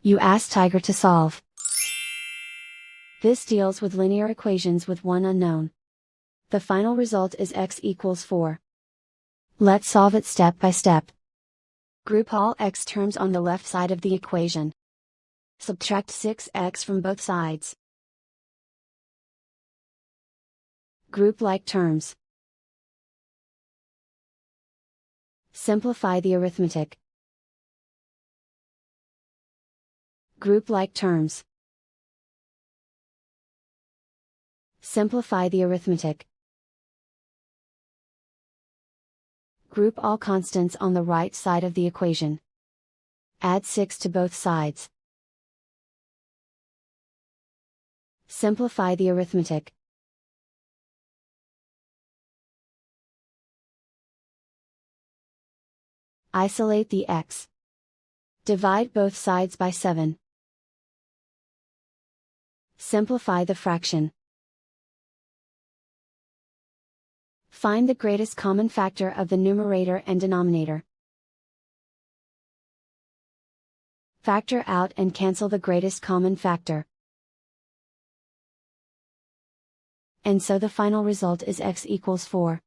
You ask Tiger to solve. This deals with linear equations with one unknown. The final result is x equals 4. Let's solve it step by step. Group all x terms on the left side of the equation. Subtract 6x from both sides. Group like terms. Simplify the arithmetic. Group like terms. Simplify the arithmetic. Group all constants on the right side of the equation. Add 6 to both sides. Simplify the arithmetic. Isolate the x. Divide both sides by 7. Simplify the fraction. Find the greatest common factor of the numerator and denominator. Factor out and cancel the greatest common factor. And so the final result is x equals 4.